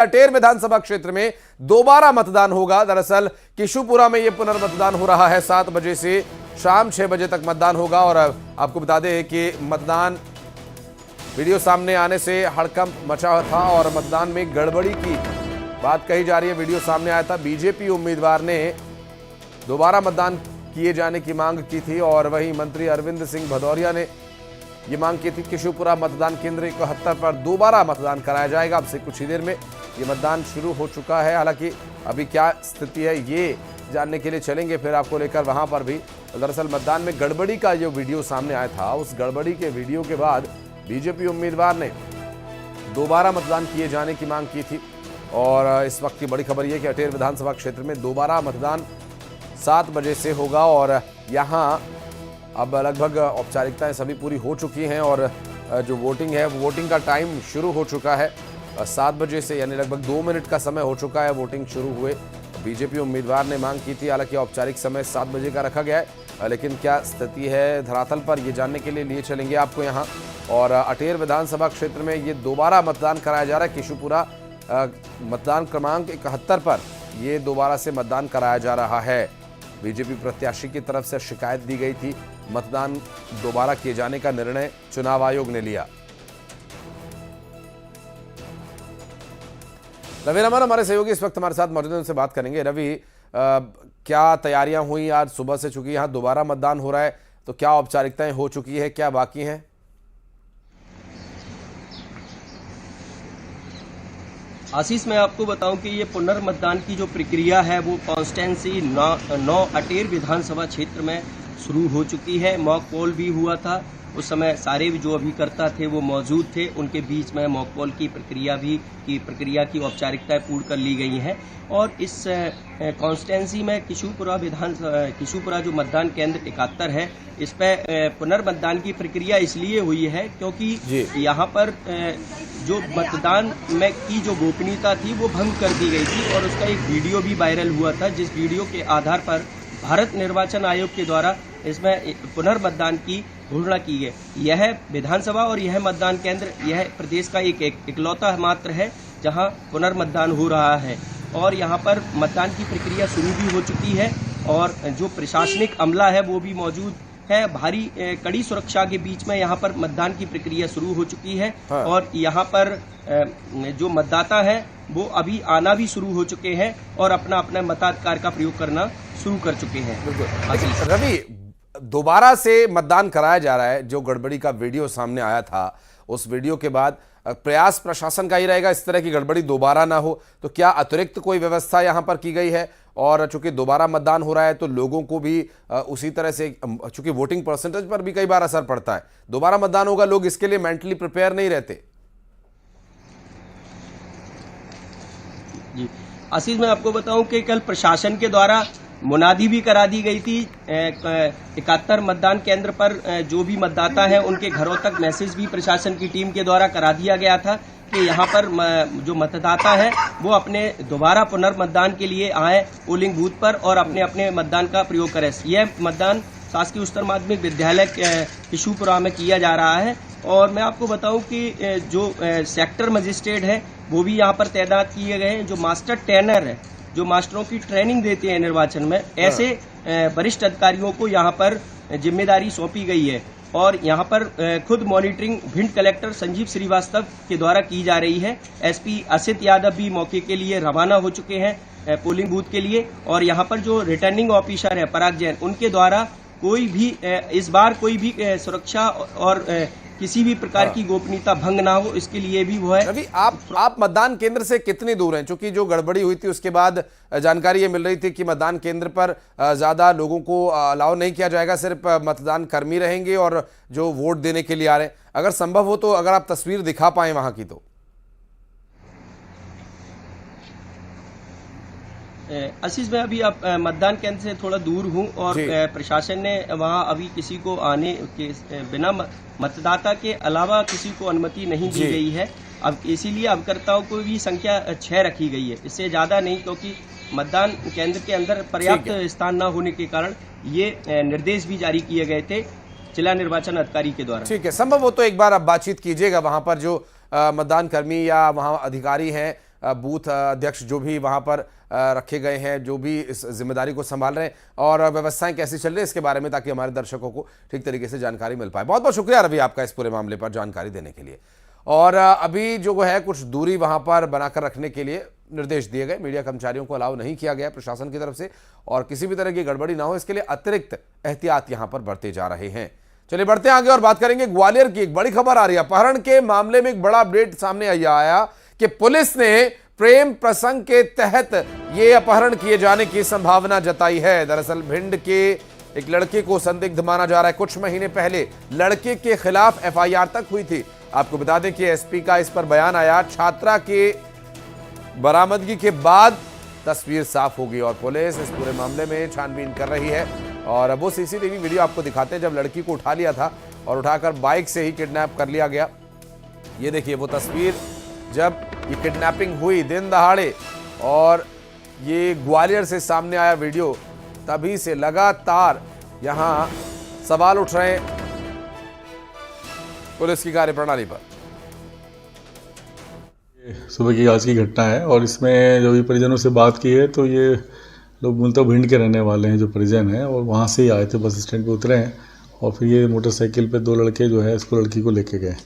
अटेर विधानसभा क्षेत्र में दोबारा मतदान होगा। दरअसल किशुपुरा में यह पुनर्मतदान हो रहा है। 7 बजे से शाम 6 बजे तक मतदान होगा। और आपको बता दें कि मतदान वीडियो सामने आने से हड़कंप मचा था और मतदान में गड़बड़ी की बात कही जा रही है। वीडियो सामने आया था। बीजेपी उम्मीदवार ने दोबारा मतदान किए जाने की मांग की थी और वहीं मंत्री अरविंद सिंह भदौरिया ने ये मांग की थी। किशुपुरा मतदान केंद्र 71 पर दोबारा मतदान कराया जाएगा। अब से कुछ ही देर में ये मतदान शुरू हो चुका है। हालांकि अभी क्या स्थिति है ये जानने के लिए चलेंगे फिर आपको लेकर वहां पर भी। दरअसल मतदान में गड़बड़ी का जो वीडियो सामने आया था, उस गड़बड़ी के वीडियो के बाद बीजेपी उम्मीदवार ने दोबारा मतदान किए जाने की मांग की थी। और इस वक्त की बड़ी खबर यह कि अटेर विधानसभा क्षेत्र में दोबारा मतदान 7 बजे से होगा। और यहाँ अब लगभग औपचारिकताएं सभी पूरी हो चुकी हैं और जो वोटिंग है वोटिंग का टाइम शुरू हो चुका है 7 बजे से, यानी लगभग 2 मिनट का समय हो चुका है वोटिंग शुरू हुए। बीजेपी उम्मीदवार ने मांग की थी, हालांकि औपचारिक समय 7 बजे का रखा गया है। लेकिन क्या स्थिति है धरातल पर ये जानने के लिए चलेंगे आपको यहाँ। और अटेर विधानसभा क्षेत्र में ये दोबारा मतदान कराया जा रहा है। किशुपुरा मतदान क्रमांक 71 पर ये दोबारा से मतदान कराया जा रहा है। बीजेपी प्रत्याशी की तरफ से शिकायत दी गई थी। मतदान दोबारा किए जाने का निर्णय चुनाव आयोग ने लिया। रवि रमन हमारे सहयोगी इस वक्त हमारे साथ मौजूद हैं, उनसे बात करेंगे। रवि, क्या तैयारियां हुई आज सुबह से, चूंकि यहां दोबारा मतदान हो रहा है तो क्या औपचारिकताएं हो चुकी है, क्या बाकी हैं? आशीष, मैं आपको बताऊं कि ये पुनर्मतदान की जो प्रक्रिया है वो कॉन्स्टेंसी 9 अटेर विधानसभा क्षेत्र में शुरू हो चुकी है। मॉक पोल भी हुआ था, उस समय सारे जो अभिकर्ता थे वो मौजूद थे। उनके बीच में मॉक पोल की प्रक्रिया की औपचारिकताएं पूर्ण कर ली गई हैं। और इस कॉन्स्टेंसी में किशुपुरा जो मतदान केंद्र 71 है, इस पर पुनर्मतदान की प्रक्रिया इसलिए हुई है क्योंकि यहाँ पर जो मतदान में की जो गोपनीयता थी वो भंग कर दी गई थी और उसका एक वीडियो भी वायरल हुआ था, जिस वीडियो के आधार पर भारत निर्वाचन आयोग के द्वारा इसमें पुनर्मतदान की घोषणा की गई। यह विधानसभा और यह मतदान केंद्र यह प्रदेश का एक इकलौता मात्र है जहां पुनर्मतदान हो रहा है। और यहां पर मतदान की प्रक्रिया शुरू भी हो चुकी है और जो प्रशासनिक अमला है वो भी मौजूद है। भारी कड़ी सुरक्षा के बीच में यहाँ पर मतदान की प्रक्रिया शुरू हो चुकी है। हाँ। और यहाँ पर जो मतदाता है वो अभी आना भी शुरू हो चुके हैं और अपना अपना मताधिकार का प्रयोग करना शुरू कर चुके हैं। रवि, दोबारा से मतदान कराया जा रहा है। जो गड़बड़ी का वीडियो सामने आया था, उस वीडियो के बाद प्रयास प्रशासन का ही रहेगा इस तरह की गड़बड़ी दोबारा ना हो। तो क्या अतिरिक्त कोई व्यवस्था यहां पर की गई है? और चूंकि दोबारा मतदान हो रहा है तो लोगों को भी उसी तरह से, चूंकि वोटिंग परसेंटेज पर भी कई बार असर पड़ता है, दोबारा मतदान होगा, लोग इसके लिए मेंटली प्रिपेयर नहीं रहते। जी आशीष, मैं आपको बताऊं कि कल प्रशासन के द्वारा मुनादी भी करा दी गई थी। 71 मतदान केंद्र पर जो भी मतदाता है उनके घरों तक मैसेज भी प्रशासन की टीम के द्वारा करा दिया गया था कि यहाँ पर जो मतदाता है वो अपने दोबारा पुनर्मतदान के लिए आए पोलिंग बूथ पर और अपने अपने मतदान का प्रयोग करें। यह मतदान शासकीय उच्चतर माध्यमिक विद्यालय किशुपुरा में किया जा रहा है। और मैं आपको बताऊं कि जो सेक्टर मजिस्ट्रेट है वो भी यहाँ पर तैनात किए गए हैं। जो मास्टर ट्रेनर है, जो मास्टरों की ट्रेनिंग देते हैं निर्वाचन में, ऐसे वरिष्ठ अधिकारियों को यहाँ पर जिम्मेदारी सौंपी गई है। और यहाँ पर खुद मॉनिटरिंग भिंड कलेक्टर संजीव श्रीवास्तव के द्वारा की जा रही है। एसपी असित यादव भी मौके के लिए रवाना हो चुके हैं पोलिंग बूथ के लिए। और यहाँ पर जो रिटर्निंग ऑफिसर है पराग जैन, उनके द्वारा कोई भी इस बार कोई भी सुरक्षा और किसी भी प्रकार की गोपनीयता भंग ना हो, इसके लिए भी वो है। रवि, आप मतदान केंद्र से कितनी दूर हैं? क्योंकि जो गड़बड़ी हुई थी उसके बाद जानकारी ये मिल रही थी कि मतदान केंद्र पर ज्यादा लोगों को अलाउ नहीं किया जाएगा, सिर्फ मतदान कर्मी रहेंगे और जो वोट देने के लिए आ रहे हैं। अगर संभव हो तो अगर आप तस्वीर दिखा पाए वहां की तो। आशीष, मैं अभी मतदान केंद्र से थोड़ा दूर हूं और प्रशासन ने वहां अभी किसी को आने के बिना मतदाता के अलावा किसी को अनुमति नहीं दी गई है। अब इसीलिए अभिकर्ताओं को भी संख्या 6 रखी गई है, इससे ज्यादा नहीं, क्योंकि मतदान केंद्र के अंदर पर्याप्त स्थान न होने के कारण ये निर्देश भी जारी किए गए थे जिला निर्वाचन अधिकारी के द्वारा। ठीक है, संभव हो तो एक बार आप बातचीत कीजिएगा वहां पर जो मतदान कर्मी या वहां अधिकारी हैं बूथ अध्यक्ष जो भी वहां पर रखे गए हैं, जो भी इस जिम्मेदारी को संभाल रहे हैं, और व्यवस्थाएं कैसी चल रही है इसके बारे में, ताकि हमारे दर्शकों को ठीक तरीके से जानकारी मिल पाए। बहुत बहुत शुक्रिया रवि आपका इस पूरे मामले पर जानकारी देने के लिए। और अभी जो है कुछ दूरी वहां पर बनाकर रखने के लिए निर्देश दिए गए, मीडिया कर्मचारियों को अलाउ नहीं किया गया प्रशासन की तरफ से, और किसी भी तरह की गड़बड़ी ना हो इसके लिए अतिरिक्त एहतियात यहां पर बरते जा रहे हैं। चलिए बढ़ते हैं आगे और बात करेंगे ग्वालियर की। एक बड़ी खबर आ रही है, अपहरण के मामले में एक बड़ा अपडेट सामने आया कि पुलिस ने प्रेम प्रसंग के तहत यह अपहरण किए जाने की संभावना जताई है। दरअसल भिंड के एक लड़के को संदिग्ध माना जा रहा है। कुछ महीने पहले लड़के के खिलाफ एफआईआर तक हुई थी। आपको बता दें कि एसपी का इस पर बयान आया। छात्रा के बरामदगी के बाद तस्वीर साफ होगी और पुलिस इस पूरे मामले में छानबीन कर रही है। और वो सीसीटीवी वीडियो आपको दिखाते हैं जब लड़की को उठा लिया था और उठाकर बाइक से ही किडनैप कर लिया गया। ये देखिए वो तस्वीर जब ये किडनैपिंग हुई दिन दहाड़े, और ये ग्वालियर से सामने आया वीडियो। तभी से लगातार यहां सवाल उठ रहे हैं पुलिस की कार्यप्रणाली पर। सुबह की आज की घटना है और इसमें जो भी परिजनों से बात की है तो ये लोग मूलतः भिंड के रहने वाले हैं जो परिजन हैं, और वहाँ से ही आए थे, बस स्टैंड पे उतरे हैं और फिर ये मोटरसाइकिल पे दो लड़के जो है इसको लड़की को लेके गए।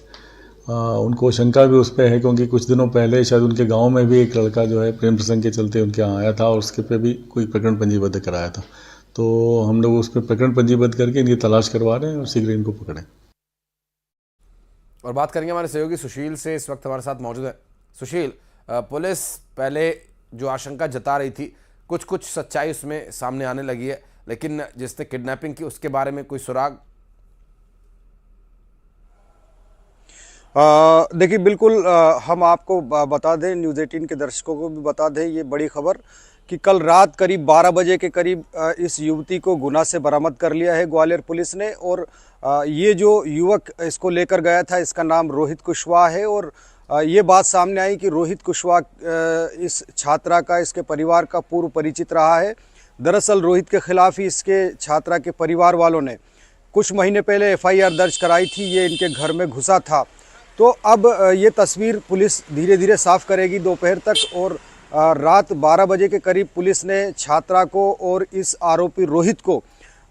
उनको शंका भी उस पर है क्योंकि कुछ दिनों पहले शायद उनके गांव में भी एक लड़का जो है प्रेम प्रसंग के चलते उनके यहाँ आया था और उसके पे भी कोई प्रकरण पंजीबद्ध कराया था। तो हम लोग उस पर प्रकरण पंजीबद्ध करके इनकी तलाश करवा रहे हैं और शीघ्र इनको पकड़ें। और बात करेंगे हमारे सहयोगी सुशील से, इस वक्त हमारे साथ मौजूद है। सुशील, पुलिस पहले जो आशंका जता रही थी कुछ कुछ सच्चाई उसमें सामने आने लगी है, लेकिन जिसने किडनैपिंग की उसके बारे में कोई सुराग? देखिए बिल्कुल, हम आपको बता दें, न्यूज़ 18 के दर्शकों को भी बता दें ये बड़ी खबर कि कल रात करीब 12 बजे के करीब इस युवती को गुना से बरामद कर लिया है ग्वालियर पुलिस ने। और ये जो युवक इसको लेकर गया था इसका नाम रोहित कुशवाहा है। और ये बात सामने आई कि रोहित कुशवाहा इस छात्रा का, इसके परिवार का पूर्व परिचित रहा है। दरअसल रोहित के खिलाफ ही इसके छात्रा के परिवार वालों ने कुछ महीने पहले एफआईआर दर्ज कराई थी। ये इनके घर में घुसा था। तो अब ये तस्वीर पुलिस धीरे धीरे साफ करेगी दोपहर तक। और रात 12 बजे के करीब पुलिस ने छात्रा को और इस आरोपी रोहित को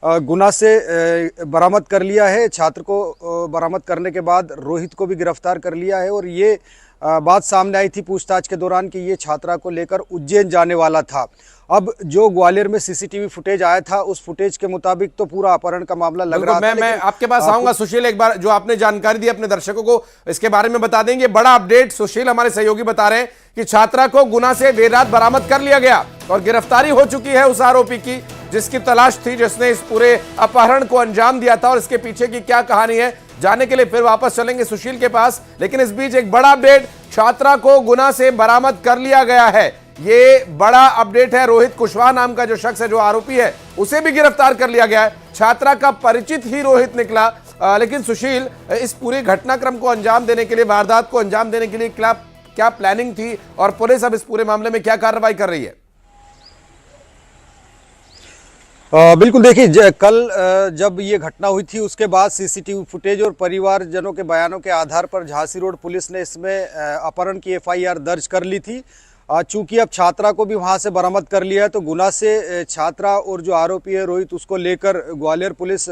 गुना से बरामद कर लिया है। छात्र को बरामद करने के बाद रोहित को भी गिरफ्तार कर लिया है। और ये बात सामने आई थी पूछताछ के दौरान कि ये छात्रा को लेकर उज्जैन जाने वाला था। अब जो ग्वालियर में सीसीटीवी फुटेज आया था उस फुटेज के मुताबिक तो पूरा अपहरण का मामला लग रहा था। मैं आपके पास आऊंगा सुशील, एक बार जो आपने जानकारी दी अपने दर्शकों को इसके बारे में बता देंगे। बड़ा अपडेट सुशील, हमारे सहयोगी बता रहे हैं कि छात्रा को गुना से देर रात बरामद कर लिया गया और गिरफ्तारी हो चुकी है उस आरोपी की जिसकी तलाश थी, जिसने इस पूरे अपहरण को अंजाम दिया था। और इसके पीछे की क्या कहानी है जानने के लिए फिर वापस चलेंगे सुशील के पास। लेकिन इस बीच एक बड़ा अपडेट, छात्रा को गुना से बरामद कर लिया गया है। ये बड़ा अपडेट है। रोहित कुशवाहा नाम का जो शख्स है, जो आरोपी है, उसे भी गिरफ्तार कर लिया गया है। छात्रा का परिचित ही रोहित निकला। लेकिन सुशील, इस पूरे घटनाक्रम को अंजाम देने के लिए, वारदात को अंजाम देने के लिए क्या प्लानिंग थी और पुलिस अब इस पूरे मामले में क्या कार्रवाई कर रही है? बिल्कुल, देखिए कल जब ये घटना हुई थी उसके बाद सीसीटीवी फुटेज और परिवारजनों के बयानों के आधार पर झांसी रोड पुलिस ने इसमें अपहरण की एफआईआर दर्ज कर ली थी। चूंकि अब छात्रा को भी वहां से बरामद कर लिया है तो गुना से छात्रा और जो आरोपी है रोहित उसको लेकर ग्वालियर पुलिस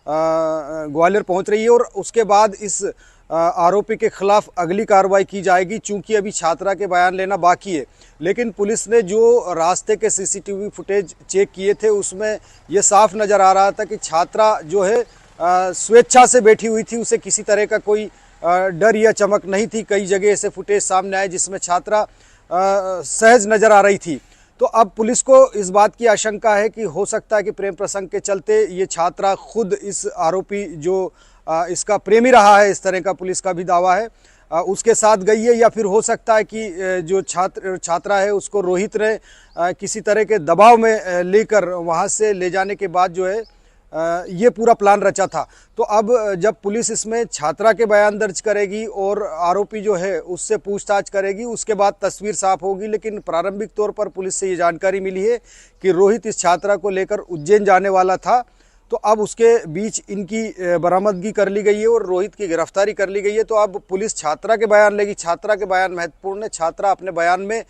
ग्वालियर पहुंच रही है। और उसके बाद इस आरोपी के खिलाफ अगली कार्रवाई की जाएगी। चूंकि अभी छात्रा के बयान लेना बाकी है, लेकिन पुलिस ने जो रास्ते के सीसीटीवी फुटेज चेक किए थे उसमें यह साफ नज़र आ रहा था कि छात्रा जो है स्वेच्छा से बैठी हुई थी, उसे किसी तरह का कोई डर या चमक नहीं थी। कई जगह ऐसे फुटेज सामने आए जिसमें छात्रा सहज नज़र आ रही थी। तो अब पुलिस को इस बात की आशंका है कि हो सकता है कि प्रेम प्रसंग के चलते ये छात्रा खुद इस आरोपी जो इसका प्रेमी रहा है, इस तरह का पुलिस का भी दावा है, उसके साथ गई है। या फिर हो सकता है कि जो छात्रा है उसको रोहित ने किसी तरह के दबाव में लेकर वहाँ से ले जाने के बाद जो है ये पूरा प्लान रचा था। तो अब जब पुलिस इसमें छात्रा के बयान दर्ज करेगी और आरोपी जो है उससे पूछताछ करेगी, उसके बाद तस्वीर साफ होगी। लेकिन प्रारंभिक तौर पर पुलिस से ये जानकारी मिली है कि रोहित इस छात्रा को लेकर उज्जैन जाने वाला था तो अब उसके बीच इनकी बरामदगी कर ली गई है और रोहित की गिरफ्तारी कर ली गई है। तो अब पुलिस छात्रा के बयान लेगी। छात्रा के बयान महत्वपूर्ण है। छात्रा अपने बयान में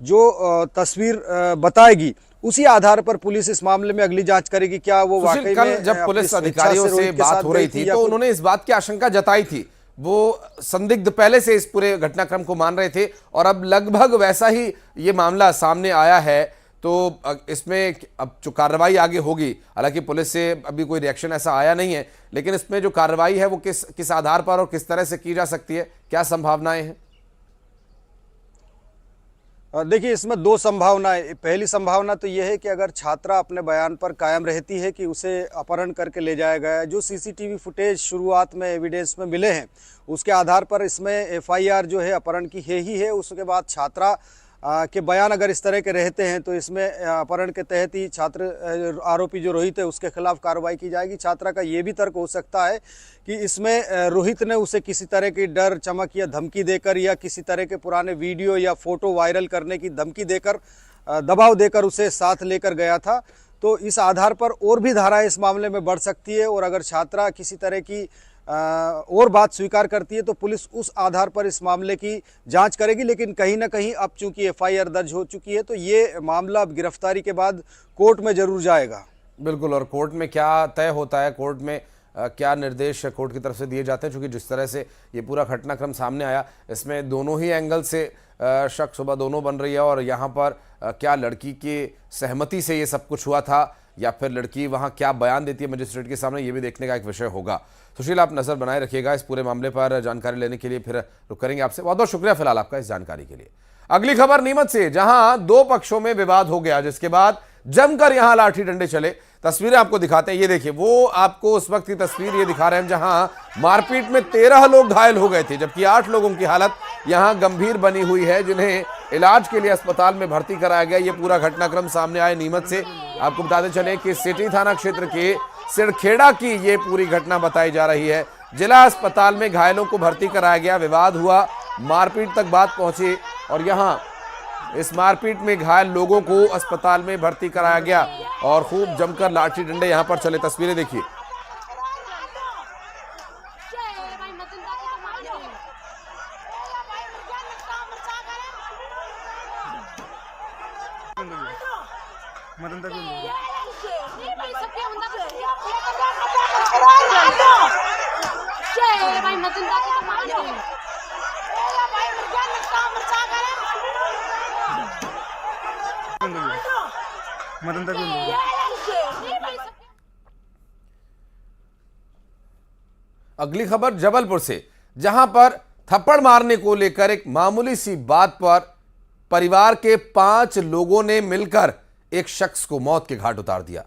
जो तस्वीर बताएगी उसी आधार पर पुलिस इस मामले में अगली जांच करेगी। क्या वो वाकई कल में जब पुलिस अधिकारियों से बात हो रही थी तो उन्होंने इस बात की आशंका जताई थी, वो संदिग्ध पहले से इस पूरे घटनाक्रम को मान रहे थे और अब लगभग वैसा ही ये मामला सामने आया है। तो इसमें अब जो कार्रवाई आगे होगी, हालांकि पुलिस से अभी कोई रिएक्शन ऐसा आया नहीं है, लेकिन इसमें जो कार्रवाई है वो किस आधार पर और किस तरह से की जा सकती है, क्या संभावनाएं हैं? देखिए, इसमें दो संभावनाएं। पहली संभावना तो यह है कि अगर छात्रा अपने बयान पर कायम रहती है कि उसे अपहरण करके ले जाया गया है, जो सीसीटीवी फुटेज शुरुआत में एविडेंस में मिले हैं उसके आधार पर इसमें एफआईआर जो है अपहरण की है ही है। उसके बाद छात्रा के बयान अगर इस तरह के रहते हैं तो इसमें अपहरण के तहत ही छात्र आरोपी जो रोहित है उसके खिलाफ कार्रवाई की जाएगी। छात्रा का ये भी तर्क हो सकता है कि इसमें रोहित ने उसे किसी तरह की डर, चमक या धमकी देकर या किसी तरह के पुराने वीडियो या फोटो वायरल करने की धमकी देकर, दबाव देकर उसे साथ लेकर गया था। तो इस आधार पर और भी धाराएं इस मामले में बढ़ सकती है और अगर छात्रा किसी तरह की और बात स्वीकार करती है तो पुलिस उस आधार पर इस मामले की जांच करेगी। लेकिन कहीं ना कहीं अब चूंकि एफआईआर दर्ज हो चुकी है तो ये मामला अब गिरफ्तारी के बाद कोर्ट में जरूर जाएगा। बिल्कुल, और कोर्ट में क्या तय होता है, कोर्ट में क्या निर्देश कोर्ट की तरफ से दिए जाते हैं, क्योंकि जिस तरह से ये पूरा घटनाक्रम सामने आया इसमें दोनों ही एंगल से शक सुबह दोनों बन रही है। और यहाँ पर क्या लड़की की सहमति से ये सब कुछ हुआ था या फिर लड़की वहाँ क्या बयान देती है मजिस्ट्रेट के सामने, ये भी देखने का एक विषय होगा। सुशील, आप नजर बनाए रखिएगा इस पूरे मामले पर। जानकारी लेने के लिए फिर रुक करेंगे आपसे। बहुत बहुत शुक्रिया फिलहाल आपका इस जानकारी के लिए। अगली खबर नीमच से, जहां दो पक्षों में विवाद हो गया, जिसके बाद जमकर यहां लाठी डंडे चले। तस्वीरें आपको दिखाते हैं, ये देखिए, वो आपको उस वक्त की तस्वीर ये दिखा रहे हैं जहां मारपीट में 13 लोग घायल हो गए थे, जबकि 8 लोगों की हालत यहां गंभीर बनी हुई है, जिन्हें इलाज के लिए अस्पताल में भर्ती कराया गया। ये पूरा घटनाक्रम सामने आया नीमच से। आपको बताते चले कि सिटी थाना क्षेत्र के सिरखेड़ा की ये पूरी घटना बताई जा रही है। जिला अस्पताल में घायलों को भर्ती कराया गया, विवाद हुआ, मारपीट तक बात पहुंची और यहां इस मारपीट में घायल लोगों को अस्पताल में भर्ती कराया गया और खूब जमकर लाठी डंडे यहां पर चले। तस्वीरें देखिए। अगली खबर जबलपुर से, जहां पर थप्पड़ मारने को लेकर एक मामूली सी बात पर परिवार के 5 लोगों ने मिलकर एक शख्स को मौत के घाट उतार दिया।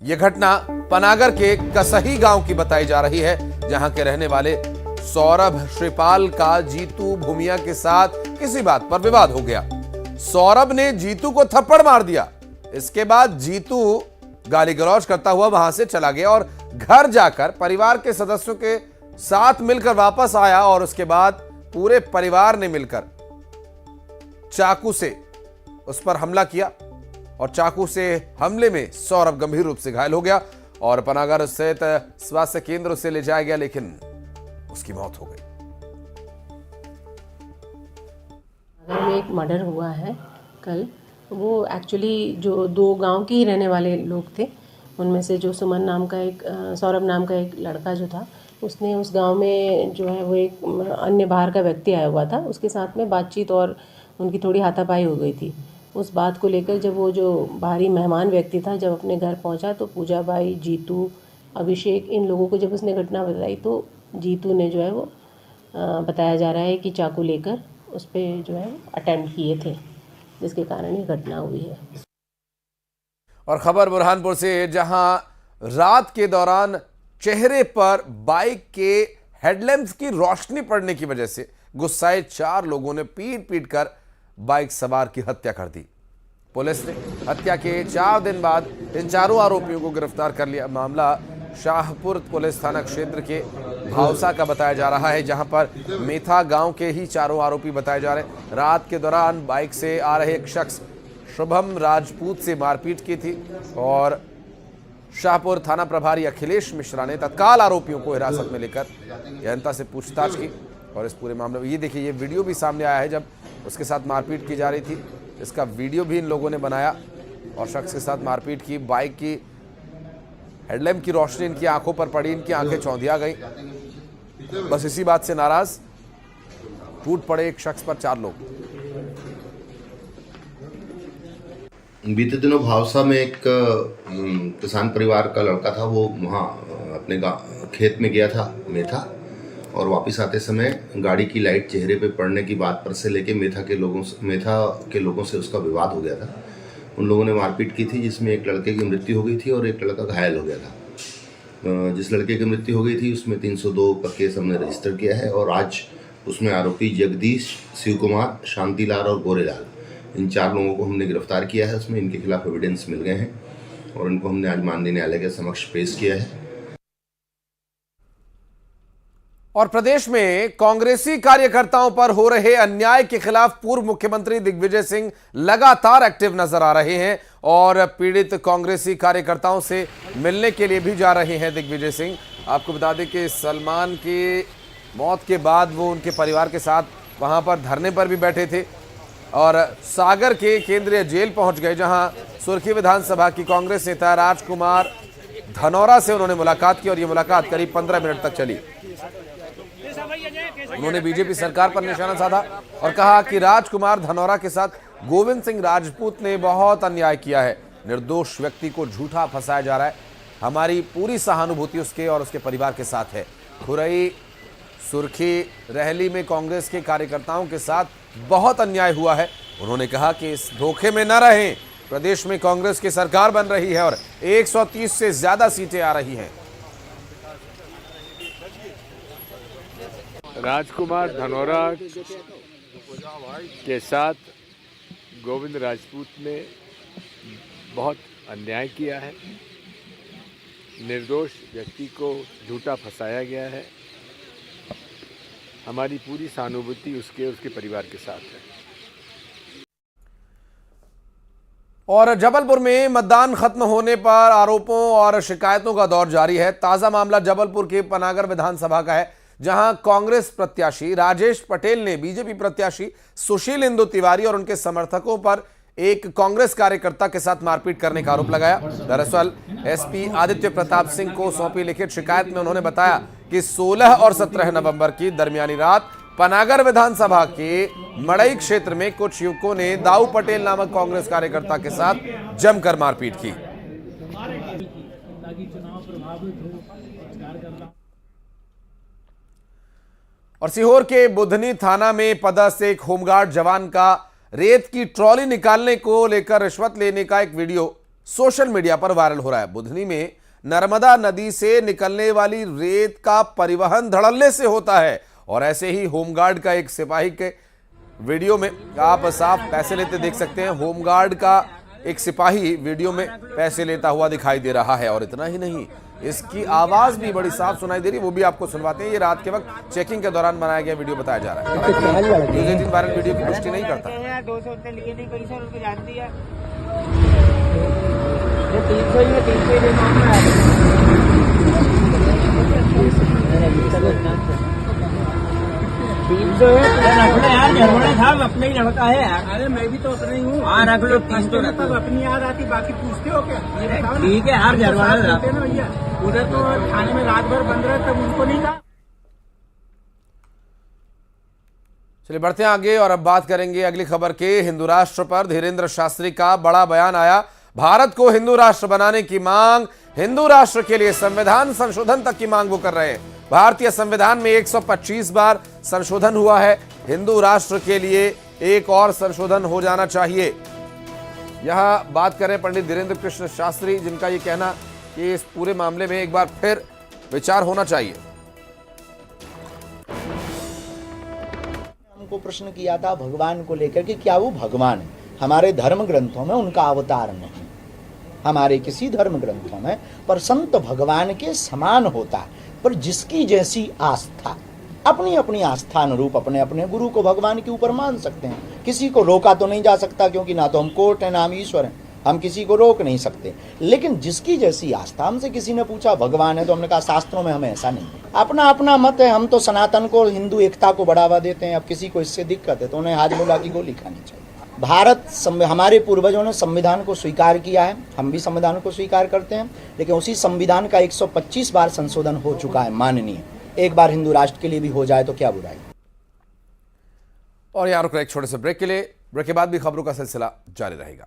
यह घटना पनागर के कसही गांव की बताई जा रही है, जहां के रहने वाले सौरभ श्रीपाल का जीतू भूमिया के साथ किसी बात पर विवाद हो गया। सौरभ ने जीतू को थप्पड़ मार दिया। इसके बाद जीतू गाली गलौज करता हुआ वहां से चला गया और घर जाकर परिवार के सदस्यों के साथ मिलकर वापस आया और उसके बाद पूरे परिवार ने मिलकर चाकू से उस पर हमला किया और चाकू से हमले में सौरभ गंभीर रूप से घायल हो गया और पनागर स्थित स्वास्थ्य केंद्र से ले जाया गया, लेकिन उसकी मौत हो गई। पनागर में एक मर्डर हुआ है कल। वो एक्चुअली जो 2 गांव के ही रहने वाले लोग थे, उनमें से जो सुमन नाम का एक सौरभ नाम का एक लड़का जो था, उसने उस गांव में जो है वो एक अन्य बाहर का व्यक्ति आया हुआ था, उसके साथ में बातचीत और उनकी थोड़ी हाथापाई हो गई थी। उस बात को लेकर जब वो जो बाहरी मेहमान व्यक्ति था जब अपने घर पहुंचा तो पूजा बाई, जीतू, अभिषेक, इन लोगों को जब उसने घटना बताई तो जीतू ने जो है वो बताया जा रहा है कि चाकू लेकर उस पर जो है अटेम्प्ट किए थे, जिसके कारण ये घटना हुई है। और खबर बुरहानपुर से, जहां रात के दौरान चेहरे पर बाइक के हेडलैम्प्स की रोशनी पड़ने की वजह से गुस्साए 4 लोगों ने पीट पीट कर बाइक सवार की हत्या कर दी। पुलिस ने हत्या के 4 दिन बाद इन चारों आरोपियों को गिरफ्तार कर लिया। मामला शाहपुर पुलिस थाना क्षेत्र के भावसा का बताया जा रहा है, जहां पर मेथा गांव के ही चारों आरोपी बताए जा रहे हैं। रात के दौरान बाइक से आ रहे एक शख्स शुभम राजपूत से मारपीट की थी और शाहपुर थाना प्रभारी अखिलेश मिश्रा ने तत्काल आरोपियों को हिरासत में लेकर गहनता से पूछताछ की। और इस पूरे मामले में ये देखिए, ये वीडियो भी सामने आया है जब उसके साथ मारपीट की जा रही थी। इसका वीडियो भी इन लोगों ने बनाया और शख्स के साथ मारपीट की। बाइक की हेडलैम्प की रोशनी इनकी आंखों पर पड़ी, इनकी आंखें चौंधिया गई। बस इसी बात से नाराज टूट पड़े एक शख्स पर 4 लोग। बीते दिनों भावसा में एक किसान परिवार का लड़का था। वो वहाँ अपने खेत में गया था मेथा, और वापस आते समय गाड़ी की लाइट चेहरे पे पड़ने की बात पर से लेके मेथा के लोगों से उसका विवाद हो गया था। उन लोगों ने मारपीट की थी, जिसमें एक लड़के की मृत्यु हो गई थी और एक लड़का घायल हो गया था। जिस लड़के की मृत्यु हो गई थी उसमें 302 का केस हमने रजिस्टर किया है, और आज उसमें आरोपी जगदीश, शिव कुमार, शांतिलाल और गोरेलाल, इन 4 लोगों को हमने गिरफ्तार किया है। उसमें इनके खिलाफ एविडेंस मिल गए हैं और इनको हमने आज माननीय न्यायालय के समक्ष पेश किया है। और प्रदेश में कांग्रेसी कार्यकर्ताओं पर हो रहे अन्याय के खिलाफ पूर्व मुख्यमंत्री दिग्विजय सिंह लगातार एक्टिव नजर आ रहे हैं और पीड़ित कांग्रेसी कार्यकर्ताओं से मिलने के लिए भी जा रहे हैं दिग्विजय सिंह। आपको बता दें कि सलमान की मौत के बाद वो उनके परिवार के साथ वहां पर धरने पर भी बैठे थे और सागर के केंद्रीय जेल पहुंच गए, जहां सुर्खी विधानसभा की कांग्रेस नेता राजकुमार धनौरा से उन्होंने मुलाकात की और ये मुलाकात करीब 15 मिनट तक चली। उन्होंने बीजेपी सरकार पर निशाना साधा और कहा कि राजकुमार धनौरा के साथ गोविंद सिंह राजपूत ने बहुत अन्याय किया है, निर्दोष व्यक्ति को झूठा फंसाया जा रहा है। हमारी पूरी सहानुभूति उसके और उसके परिवार के साथ है। खुरई, सुर्खी, रहली में कांग्रेस के कार्यकर्ताओं के साथ बहुत अन्याय हुआ है। उन्होंने कहा कि इस धोखे में न रहें, प्रदेश में कांग्रेस की सरकार बन रही है और 130 से ज्यादा सीटें आ रही हैं। राजकुमार धनौरा के साथ गोविंद राजपूत ने बहुत अन्याय किया है, निर्दोष व्यक्ति को झूठा फंसाया गया है। हमारी पूरी सहानुभूति उसके परिवार के साथ है। और जबलपुर में मतदान खत्म होने पर आरोपों और शिकायतों का दौर जारी है। ताजा मामला जबलपुर के पनागर विधानसभा का है, जहां कांग्रेस प्रत्याशी राजेश पटेल ने बीजेपी प्रत्याशी सुशील इंदु तिवारी और उनके समर्थकों पर एक कांग्रेस कार्यकर्ता के साथ मारपीट करने का आरोप लगाया। दरअसल एसपी आदित्य प्रताप सिंह को सौंपी लिखित शिकायत में उन्होंने बताया कि 16 और 17 नवंबर की दरमियानी रात पनागर विधानसभा के मड़ई क्षेत्र में कुछ युवकों ने दाऊ पटेल नामक कांग्रेस कार्यकर्ता के साथ जमकर मारपीट की। और सीहोर के बुधनी थाना में पदस्थ एक होमगार्ड जवान का रेत की ट्रॉली निकालने को लेकर रिश्वत लेने का एक वीडियो सोशल मीडिया पर वायरल हो रहा है। बुधनी में नर्मदा नदी से निकलने वाली रेत का परिवहन धड़ल्ले से होता है और ऐसे ही होमगार्ड का एक सिपाही के वीडियो में आप साफ पैसे लेते देख सकते हैं। होमगार्ड का एक सिपाही वीडियो में पैसे लेता हुआ दिखाई दे रहा है और इतना ही नहीं, इसकी आवाज भी बड़ी साफ सुनाई दे रही, वो भी आपको सुनवाते हैं। ये रात के वक्त चेकिंग के दौरान बनाया गया वीडियो बताया जा रहा है। न्यूज़ 18 वायरल वीडियो की पुष्टि नहीं करता। साहब अपने ही लड़का है यार। अरे मैं भी तो उतना ही हूँ। हाँ रख लो, 3 तो तब अपनी याद आती, बाकी पूछते हो क्या? ठीक है, हर झरवाड़ा भैया उधर तो थाने में रात भर बंद रहे, तब उनको नहीं था। चलिए बढ़ते हैं आगे और अब बात करेंगे अगली खबर के हिंदू राष्ट्र पर। धीरेन्द्र शास्त्री का बड़ा बयान आया। भारत को हिंदू राष्ट्र बनाने की मांग, हिंदू राष्ट्र के लिए संविधान संशोधन तक की मांग वो कर रहे हैं। भारतीय संविधान में 125 बार संशोधन हुआ है, हिंदू राष्ट्र के लिए एक और संशोधन हो जाना चाहिए। यहां बात करें पंडित धीरेन्द्र कृष्ण शास्त्री, जिनका ये कहना कि इस पूरे मामले में एक बार फिर विचार होना चाहिए। हमको प्रश्न किया था भगवान को लेकर कि क्या वो भगवान है? हमारे धर्म ग्रंथों में उनका अवतार नहीं, हमारे किसी धर्म ग्रंथों में, पर संत भगवान के समान होता है। पर जिसकी जैसी आस्था, अपनी अपनी आस्था अनुरूप अपने अपने गुरु को भगवान के ऊपर मान सकते हैं। किसी को रोका तो नहीं जा सकता, क्योंकि ना तो हम कोर्ट है ना हम ईश्वर हैं। हम किसी को रोक नहीं सकते। लेकिन जिसकी जैसी आस्था, हमसे किसी ने पूछा भगवान है तो हमने कहा शास्त्रों में हमें ऐसा नहीं है, अपना अपना मत है। हम तो सनातन को, हिंदू एकता को बढ़ावा देते हैं। अब किसी को इससे दिक्कत है तो उन्हें हाजमोला की गोली खानी चाहिए। हमारे पूर्वजों ने संविधान को स्वीकार किया है, हम भी संविधान को स्वीकार करते हैं, लेकिन उसी संविधान का 125 बार संशोधन हो चुका है माननीय। एक बार हिंदू राष्ट्र के लिए भी हो जाए तो क्या बुराई। और यहाँ रुक रहे एक छोटे से ब्रेक के लिए। ब्रेक के बाद भी खबरों का सिलसिला जारी रहेगा।